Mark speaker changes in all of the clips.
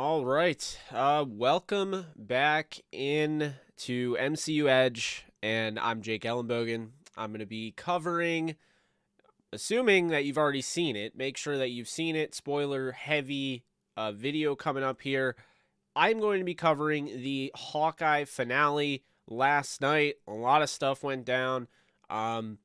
Speaker 1: All right. Welcome back in to MCU Edge, and I'm Jake Ellenbogen. I'm going to be covering, assuming that you've already seen it, make sure that you've seen it, spoiler heavy video coming up here. I'm going to be covering the Hawkeye finale last night. A lot of stuff went down. I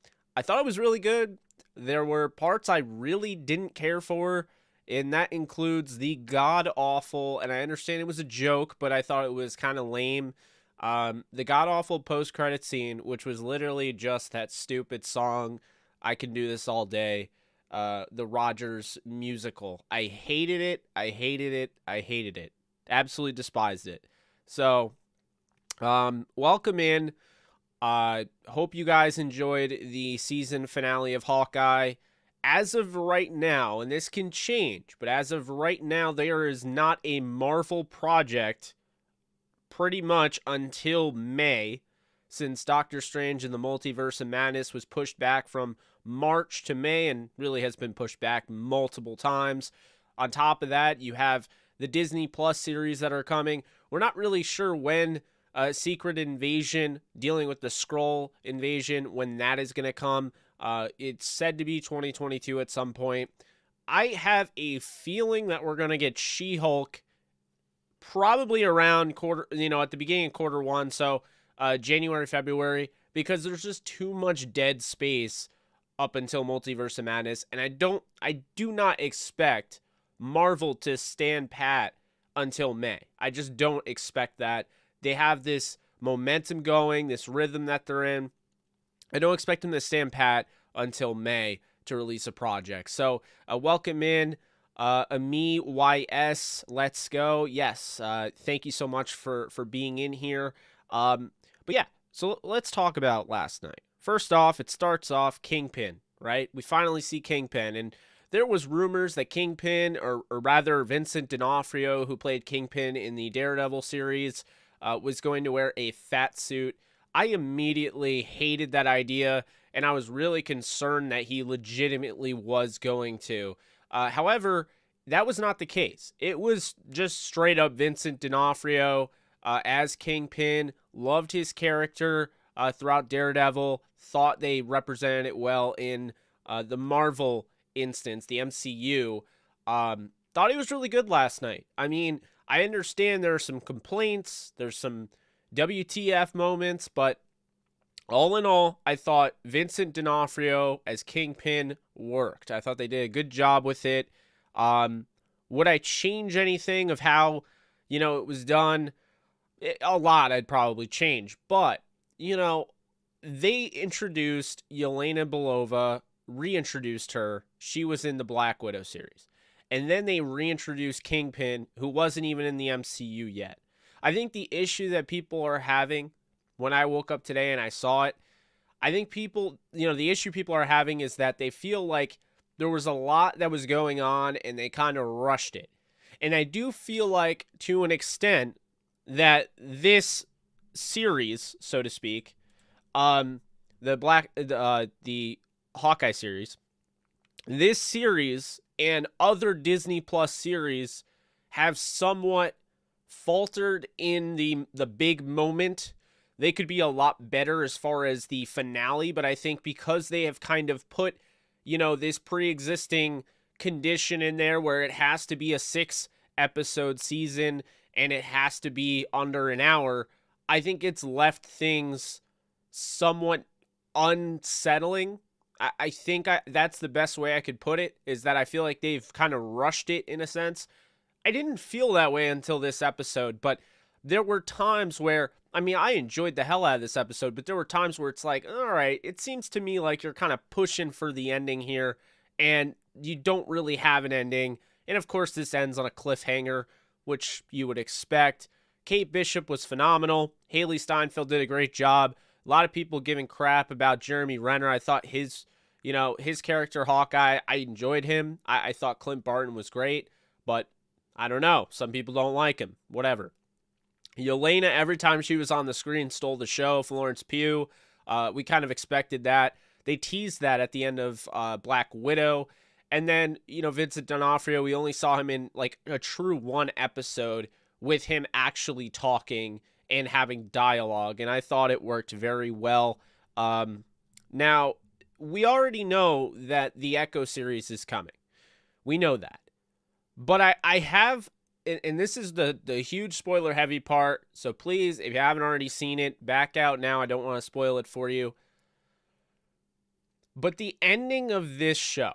Speaker 1: thought it was really good. There were parts I really didn't care for, and that includes the god-awful, and I understand it was a joke, but I thought it was kind of lame, the god-awful post-credit scene, which was literally just that stupid song, I Can Do This All Day, the Rogers musical. I hated it, I hated it, I hated it. Absolutely despised it. So, welcome in. Hope you guys enjoyed the season finale of Hawkeye. As of right now, and this can change, but as of right now, there is not a Marvel project pretty much until May, since Doctor Strange and the Multiverse of Madness was pushed back from March to May and really has been pushed back multiple times. On top of that, you have the Disney Plus series that are coming. We're not really sure when Secret Invasion, dealing with the Skrull invasion, when that is going to come. It's said to be 2022 at some point. I have a feeling that we're going to get She-Hulk probably around at the beginning of quarter one, so January, February, because there's just too much dead space up until Multiverse of Madness, and I do not expect Marvel to stand pat until May. I just don't expect that. They have this momentum going, this rhythm that they're in. I don't expect them to stand pat until May to release a project. So, welcome in, Ami YS. Let's go. Yes, thank you so much for being in here. But yeah, so let's talk about last night. First off, it starts off Kingpin, right? We finally see Kingpin, and there was rumors that Kingpin, or rather Vincent D'Onofrio, who played Kingpin in the Daredevil series, was going to wear a fat suit. I immediately hated that idea, and I was really concerned that he legitimately was going to. However, that was not the case. It was just straight up Vincent D'Onofrio as Kingpin. Loved his character throughout Daredevil. Thought they represented it well in the Marvel instance, the MCU. Thought he was really good last night. I mean, I understand there are some complaints. There's some WTF moments, but all in all, I thought Vincent D'Onofrio as Kingpin worked. I thought they did a good job with it. Would I change anything of how, it was done? A lot I'd probably change, but, they introduced Yelena Belova, reintroduced her. She was in the Black Widow series. And then they reintroduced Kingpin, who wasn't even in the MCU yet. I think the issue that people are having, when I woke up today and I saw it, I think people, the issue people are having is that they feel like there was a lot that was going on and they kind of rushed it. And I do feel like, to an extent, that this series, so to speak, the Hawkeye series, this series and other Disney Plus series have somewhat faltered in the big moment. They could be a lot better as far as the finale, but I think because they have kind of put, this pre-existing condition in there where it has to be a 6-episode season and it has to be under an hour, I think it's left things somewhat unsettling. I think that's the best way I could put it, is that I feel like they've kind of rushed it in a sense. I didn't feel that way until this episode, but there were times where, I enjoyed the hell out of this episode, but there were times where it's like, all right, it seems to me like you're kind of pushing for the ending here, and you don't really have an ending. And of course, this ends on a cliffhanger, which you would expect. Kate Bishop was phenomenal. Haley Steinfeld did a great job. A lot of people giving crap about Jeremy Renner. I thought his character, Hawkeye, I enjoyed him. I thought Clint Barton was great, but I don't know. Some people don't like him. Whatever. Yelena, every time she was on the screen, stole the show. Florence Pugh, we kind of expected that. They teased that at the end of Black Widow. And then, Vincent D'Onofrio, we only saw him in like a true one episode with him actually talking and having dialogue. And I thought it worked very well. Now, we already know that the Echo series is coming. We know that. But I have, and this is the huge spoiler heavy part. So please, if you haven't already seen it, back out now. I don't want to spoil it for you. But the ending of this show,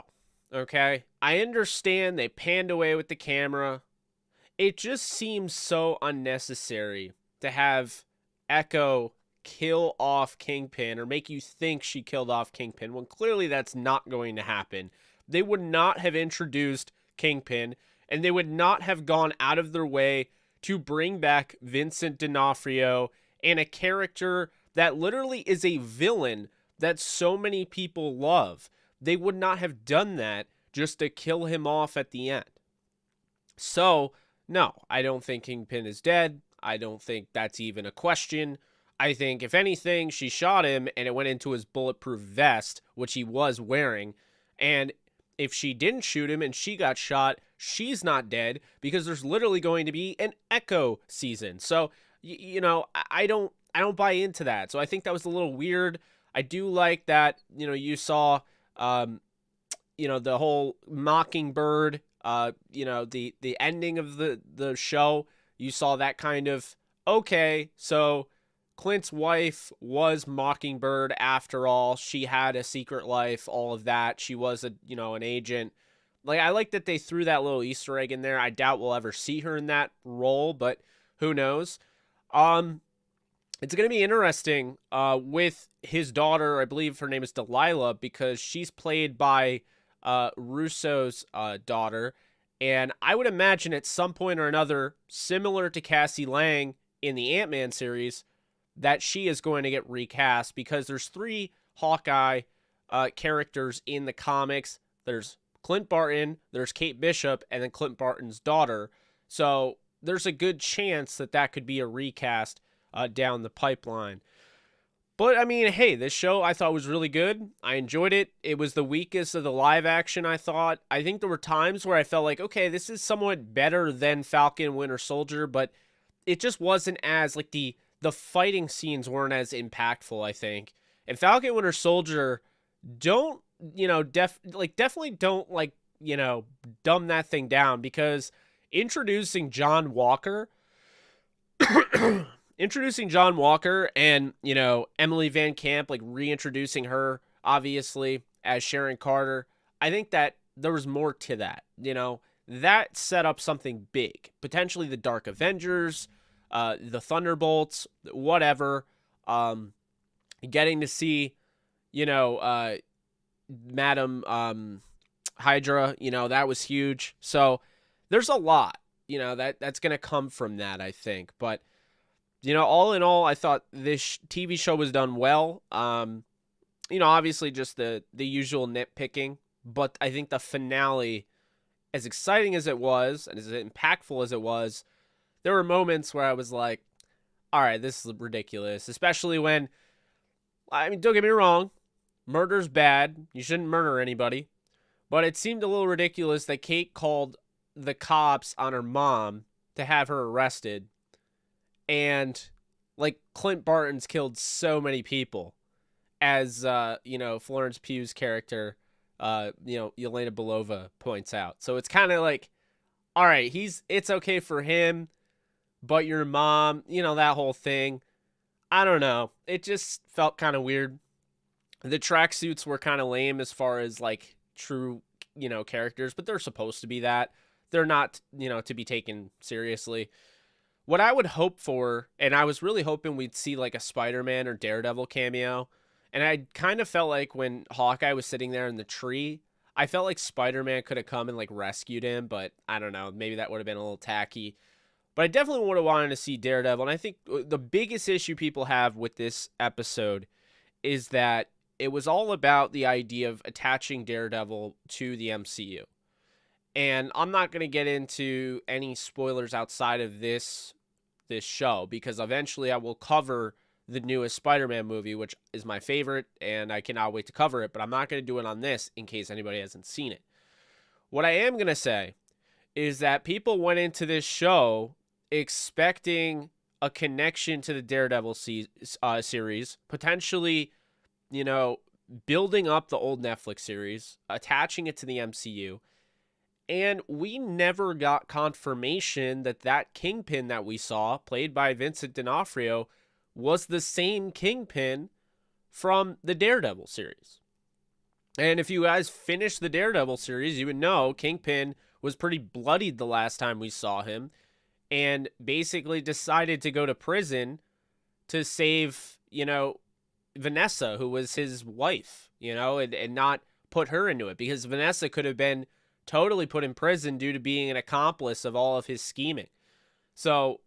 Speaker 1: okay? I understand they panned away with the camera. It just seems so unnecessary to have Echo kill off Kingpin or make you think she killed off Kingpin when clearly that's not going to happen. They would not have introduced Kingpin, and they would not have gone out of their way to bring back Vincent D'Onofrio and a character that literally is a villain that so many people love. They would not have done that just to kill him off at the end. So, no, I don't think Kingpin is dead. I don't think that's even a question. I think, if anything, she shot him and it went into his bulletproof vest, which he was wearing. And if she didn't shoot him and she got shot, she's not dead because there's literally going to be an Echo season. So, I don't buy into that. So I think that was a little weird. I do like that, you saw, the whole Mockingbird, the ending of the show. You saw that kind of, okay, so Clint's wife was Mockingbird after all. She had a secret life, all of that. She was an agent. Like, I like that they threw that little Easter egg in there. I doubt we'll ever see her in that role, but who knows? It's going to be interesting with his daughter. I believe her name is Delilah, because she's played by Russo's daughter. And I would imagine at some point or another, similar to Cassie Lang in the Ant-Man series, that she is going to get recast, because there's 3 Hawkeye characters in the comics. There's Clint Barton, there's Kate Bishop, and then Clint Barton's daughter. So there's a good chance that could be a recast down the pipeline. But, I mean, hey, this show I thought was really good. I enjoyed it. It was the weakest of the live action, I thought. I think there were times where I felt like, okay, this is somewhat better than Falcon Winter Soldier, but it just wasn't as, like, the fighting scenes weren't as impactful, I think. And Falcon Winter Soldier, don't, definitely don't, dumb that thing down, because introducing John Walker and, Emily Van Camp, reintroducing her, obviously, as Sharon Carter, I think that there was more to that, that set up something big, potentially the Dark Avengers, the Thunderbolts, whatever, getting to see, Madam Hydra, that was huge. So there's a lot, that's going to come from that, I think. But, all in all, I thought this TV show was done well. Obviously just the usual nitpicking, but I think the finale, as exciting as it was and as impactful as it was, there were moments where I was like, all right, this is ridiculous, especially when, don't get me wrong, murder's bad. You shouldn't murder anybody. But it seemed a little ridiculous that Kate called the cops on her mom to have her arrested. And, Clint Barton's killed so many people, as, Florence Pugh's character, Yelena Belova points out. So it's kind of like, all right, it's okay for him, but your mom, that whole thing. I don't know. It just felt kind of weird. The tracksuits were kind of lame as far as, true, characters, but they're supposed to be that. They're not, to be taken seriously. What I would hope for, and I was really hoping we'd see, a Spider-Man or Daredevil cameo, and I kind of felt like when Hawkeye was sitting there in the tree, I felt like Spider-Man could have come and, rescued him, but I don't know. Maybe that would have been a little tacky. But I definitely would have wanted to see Daredevil, and I think the biggest issue people have with this episode is that it was all about the idea of attaching Daredevil to the MCU. And I'm not going to get into any spoilers outside of this show, because eventually I will cover the newest Spider-Man movie, which is my favorite, and I cannot wait to cover it, but I'm not going to do it on this in case anybody hasn't seen it. What I am going to say is that people went into this show expecting a connection to the Daredevil series, potentially, you know, building up the old Netflix series, attaching it to the MCU. And we never got confirmation that that Kingpin that we saw, played by Vincent D'Onofrio, was the same Kingpin from the Daredevil series. And if you guys finished the Daredevil series, you would know Kingpin was pretty bloodied the last time we saw him and basically decided to go to prison to save, Vanessa, who was his wife, and not put her into it, because Vanessa could have been totally put in prison due to being an accomplice of all of his scheming. So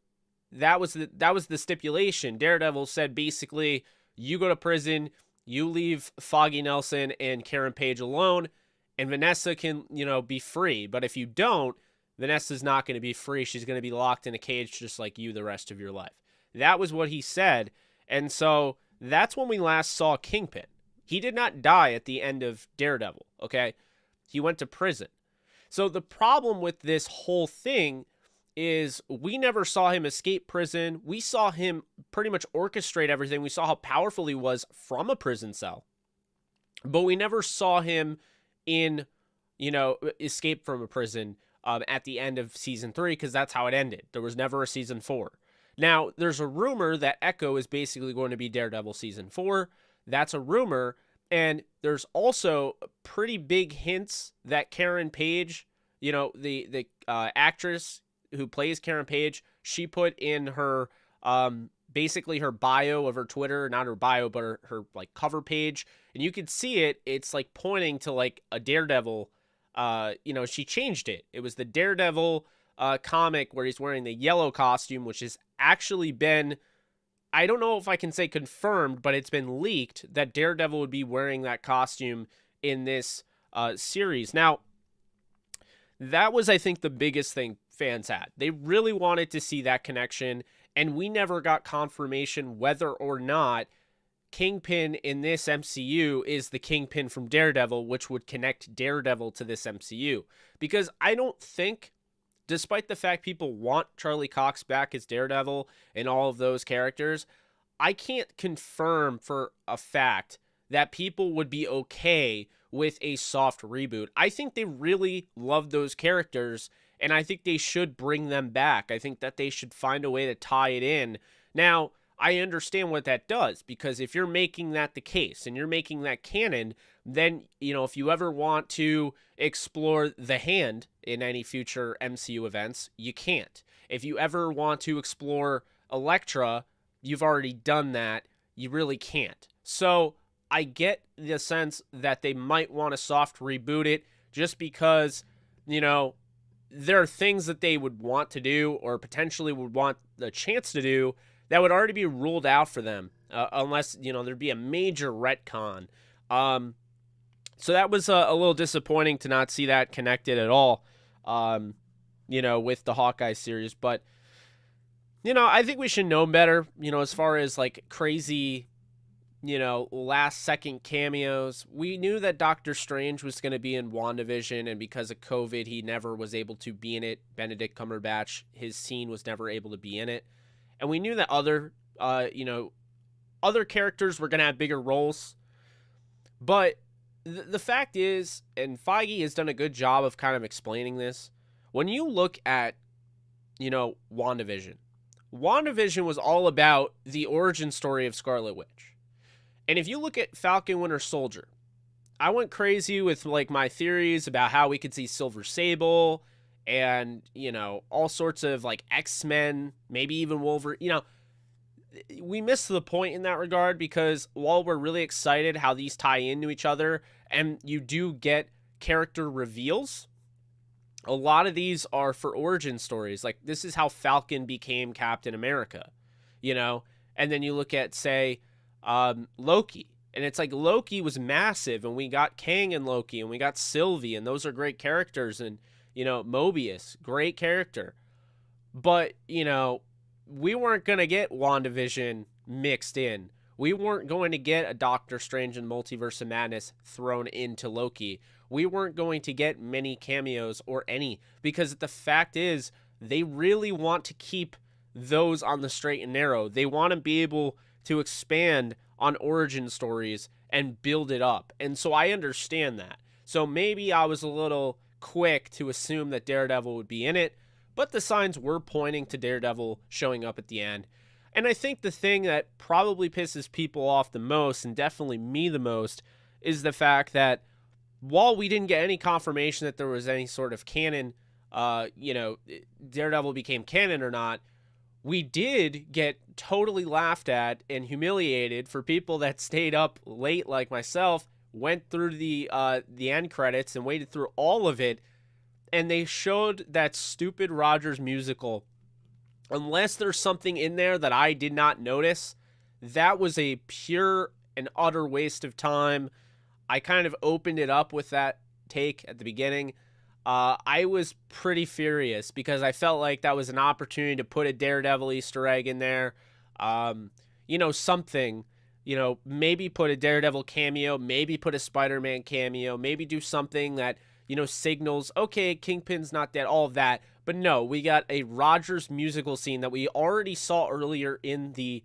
Speaker 1: that was the stipulation. Daredevil said basically, you go to prison, you leave Foggy Nelson and Karen Page alone, and Vanessa can, be free. But if you don't, Vanessa's not going to be free. She's going to be locked in a cage just like you the rest of your life. That was what he said. And so that's when we last saw Kingpin. He did not die at the end of Daredevil, okay? He went to prison. So the problem with this whole thing is we never saw him escape prison. We saw him pretty much orchestrate everything. We saw how powerful he was from a prison cell. But we never saw him escape from a prison at the end of season 3, because that's how it ended. There was never a season 4. Now, there's a rumor that Echo is basically going to be Daredevil season 4. That's a rumor. And there's also pretty big hints that Karen Page, the actress who plays Karen Page, she put in her basically her bio of her Twitter, not her bio, but her like cover page, and you can see it. It's like pointing to like a Daredevil. She changed it. It was the Daredevil comic where he's wearing the yellow costume, which has actually been, I don't know if I can say confirmed, but it's been leaked that Daredevil would be wearing that costume in this series. Now, that was, I think, the biggest thing fans had. They really wanted to see that connection, and we never got confirmation whether or not Kingpin in this MCU is the Kingpin from Daredevil, which would connect Daredevil to this MCU. Because I don't think, despite the fact people want Charlie Cox back as Daredevil and all of those characters, I can't confirm for a fact that people would be okay with a soft reboot. I think they really love those characters, and I think they should bring them back. I think that they should find a way to tie it in. Now, I understand what that does, because if you're making that the case and you're making that canon, then, if you ever want to explore the Hand in any future MCU events, you can't. If you ever want to explore Elektra, you've already done that. You really can't. So I get the sense that they might want to soft reboot it just because, there are things that they would want to do or potentially would want the chance to do that would already be ruled out for them, unless, there'd be a major retcon. So that was a little disappointing to not see that connected at all, with the Hawkeye series. But, I think we should know better, as far as like crazy, last second cameos. We knew that Doctor Strange was going to be in WandaVision, and because of COVID, he never was able to be in it. Benedict Cumberbatch, his scene was never able to be in it. And we knew that other characters were going to have bigger roles. But the fact is, and Feige has done a good job of kind of explaining this, when you look at, WandaVision was all about the origin story of Scarlet Witch. And if you look at Falcon Winter Soldier, I went crazy with like my theories about how we could see Silver Sable and, all sorts of like X-Men, maybe even Wolverine. We missed the point in that regard, because while we're really excited how these tie into each other and you do get character reveals, a lot of these are for origin stories. Like, this is how Falcon became Captain America, and then you look at, say, Loki, and it's like Loki was massive, and we got Kang and Loki, and we got Sylvie, and those are great characters, and Mobius, great character. But, we weren't going to get WandaVision mixed in. We weren't going to get a Doctor Strange and Multiverse of Madness thrown into Loki. we weren't going to get many cameos or any, because the fact is they really want to keep those on the straight and narrow. They want to be able to expand on origin stories and build it up. And so I understand that. So maybe I was a little quick to assume that Daredevil would be in it, but the signs were pointing to Daredevil showing up at the end. And I think the thing that probably pisses people off the most, and definitely me the most, is the fact that while we didn't get any confirmation that there was any sort of canon, Daredevil became canon or not, we did get totally laughed at and humiliated for people that stayed up late like myself, went through the end credits and waited through all of it, and they showed that stupid Rogers musical. Unless there's something in there that I did not notice, that was a pure and utter waste of time. I kind of opened it up with that take at the beginning. I was pretty furious because I felt like that was an opportunity to put a Daredevil Easter egg in there. Something, maybe put a Daredevil cameo, maybe put a Spider-Man cameo, maybe do something that, signals, okay, Kingpin's not dead, all of that. But no, we got a Rogers musical scene that we already saw earlier in the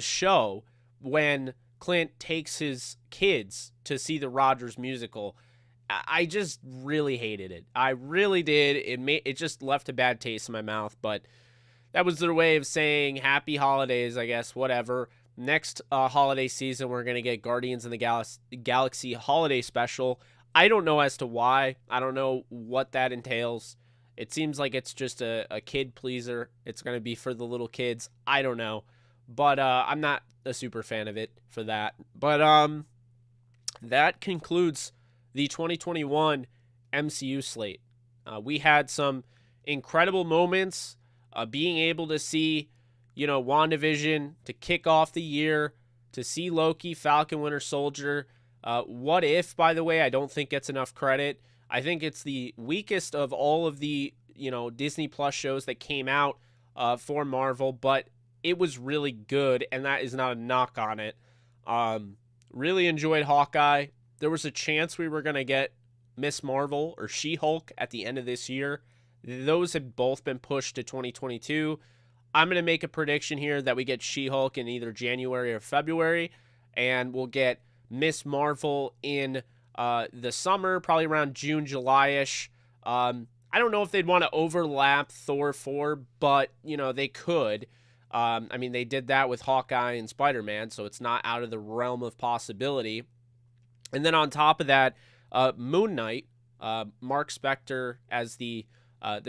Speaker 1: show when Clint takes his kids to see the Rogers musical. I just really hated it. I really did. It just left a bad taste in my mouth, but that was their way of saying happy holidays, I guess, whatever. Next holiday season, we're going to get Guardians of the Galaxy holiday special. I don't know as to why. I don't know what that entails. It seems like it's just a kid pleaser. It's going to be for the little kids. I don't know. But I'm not a super fan of it for that. But that concludes the 2021 MCU slate. We had some incredible moments, being able to see, WandaVision to kick off the year, to see Loki, Falcon, Winter Soldier. What If, by the way, I don't think gets enough credit. I think it's the weakest of all of the, Disney Plus shows that came out for Marvel, but it was really good, and that is not a knock on it. Really enjoyed Hawkeye. There was a chance we were going to get Miss Marvel or She-Hulk at the end of this year. Those have both been pushed to 2022. I'm going to make a prediction here that we get She-Hulk in either January or February, and we'll get Miss Marvel in the summer, probably around June, July-ish. I don't know if they'd want to overlap Thor 4, but, they could. They did that with Hawkeye and Spider-Man, so it's not out of the realm of possibility. And then on top of that, Moon Knight, Mark Spector as the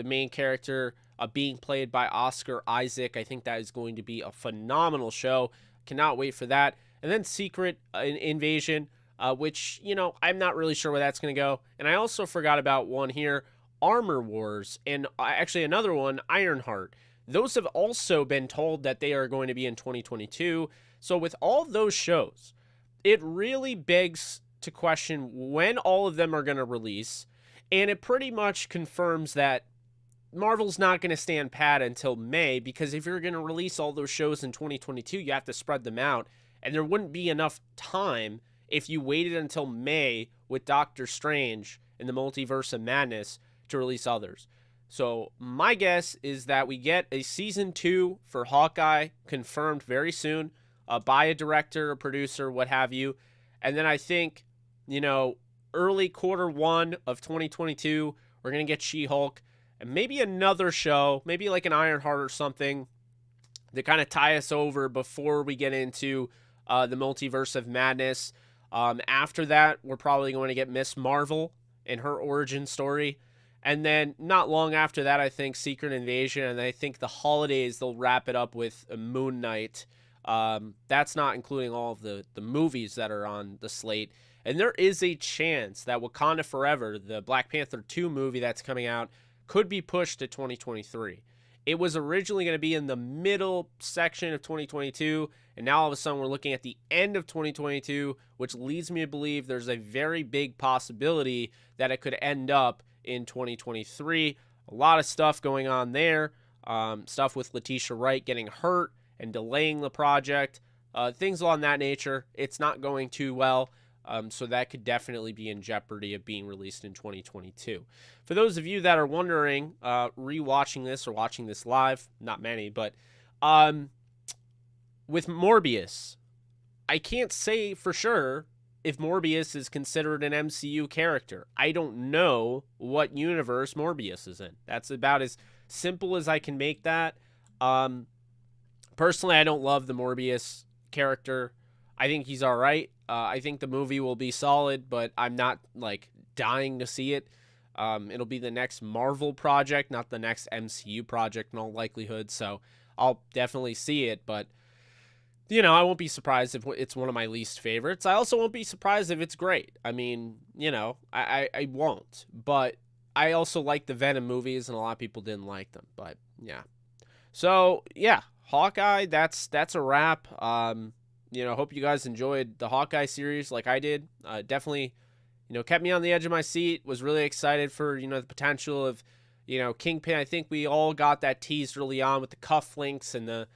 Speaker 1: main character, being played by Oscar Isaac. I think that is going to be a phenomenal show. Cannot wait for that. And then Secret Invasion, which, I'm not really sure where that's going to go. And I also forgot about one here, Armor Wars, and actually another one, Ironheart. Those have also been told that they are going to be in 2022. So with all those shows, it really begs to question when all of them are going to release, and it pretty much confirms that Marvel's not going to stand pat until May, because if you're going to release all those shows in 2022, you have to spread them out, and there wouldn't be enough time if you waited until May with Doctor Strange in the Multiverse of Madness to release others. So my guess is that we get a season 2 for Hawkeye confirmed very soon by a director, a producer, what have you. And then I think, early quarter 1 of 2022, we're going to get She-Hulk and maybe another show, maybe like an Ironheart or something to kind of tie us over before we get into the Multiverse of Madness. After that, we're probably going to get Miss Marvel and her origin story. And then not long after that, I think Secret Invasion, and I think the holidays, they'll wrap it up with Moon Knight. That's not including all of the movies that are on the slate. And there is a chance that Wakanda Forever, the Black Panther 2 movie that's coming out, could be pushed to 2023. It was originally going to be in the middle section of 2022, and now all of a sudden we're looking at the end of 2022, which leads me to believe there's a very big possibility that it could end up in 2023. A lot of stuff going on there. Stuff with Letitia Wright getting hurt and delaying the project. Things along that nature. It's not going too well. So that could definitely be in jeopardy of being released in 2022. For those of you that are wondering, rewatching this or watching this live, not many, but with Morbius, I can't say for sure if Morbius is considered an MCU character. I don't know what universe Morbius is in. That's about as simple as I can make that. Personally, I don't love the Morbius character. I think he's all right. I think the movie will be solid, but I'm not, like, dying to see it. It'll be the next Marvel project, not the next MCU project in all likelihood, so I'll definitely see it, but you know, I won't be surprised if it's one of my least favorites. I also won't be surprised if it's great. I mean, you know, I won't. But I also like the Venom movies, and a lot of people didn't like them. But, yeah. So, yeah, Hawkeye, that's a wrap. You know, hope you guys enjoyed the Hawkeye series like I did. Definitely, you know, kept me on the edge of my seat. Was really excited for, you know, the potential of, you know, Kingpin. I think we all got that teased early on with the cufflinks and the,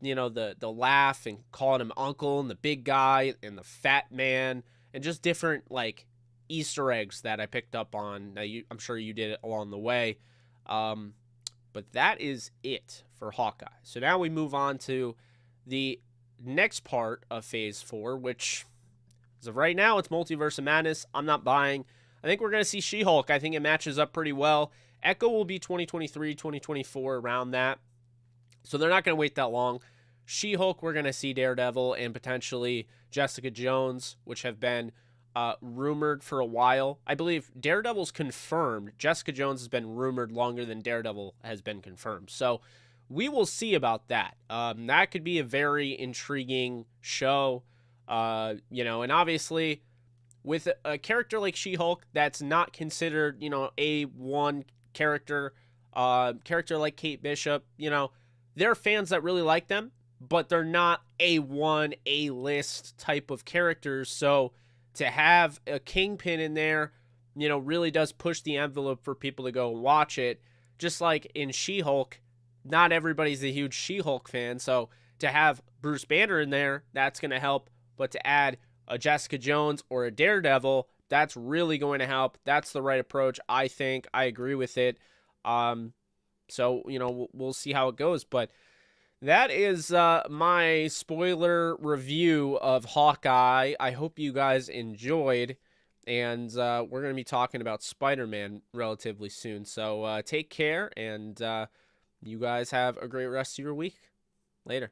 Speaker 1: you know, the laugh and calling him uncle and the big guy and the fat man and just different, like, Easter eggs that I picked up on. Now, I'm sure you did it along the way. But that is it for Hawkeye. So now we move on to the next part of Phase 4, which, as of right now, it's Multiverse of Madness. I'm not buying. I think we're going to see She-Hulk. I think it matches up pretty well. Echo will be 2023, 2024, around that. So they're not going to wait that long. She-Hulk, we're going to see Daredevil and potentially Jessica Jones, which have been rumored for a while. I believe Daredevil's confirmed. Jessica Jones has been rumored longer than Daredevil has been confirmed. So we will see about that. That could be a very intriguing show. You know, and obviously with a character like She-Hulk that's not considered, you know, A1 character, character like Kate Bishop, you know, there are fans that really like them, but they're not A1, A-list type of characters. So to have a Kingpin in there, you know, really does push the envelope for people to go and watch it. Just like in She-Hulk, not everybody's a huge She-Hulk fan. So to have Bruce Banner in there, that's going to help. But to add a Jessica Jones or a Daredevil, that's really going to help. That's the right approach, I think. I agree with it. So, you know, we'll see how it goes. But that is my spoiler review of Hawkeye. I hope you guys enjoyed. And we're going to be talking about Spider-Man relatively soon. So take care, and you guys have a great rest of your week. Later.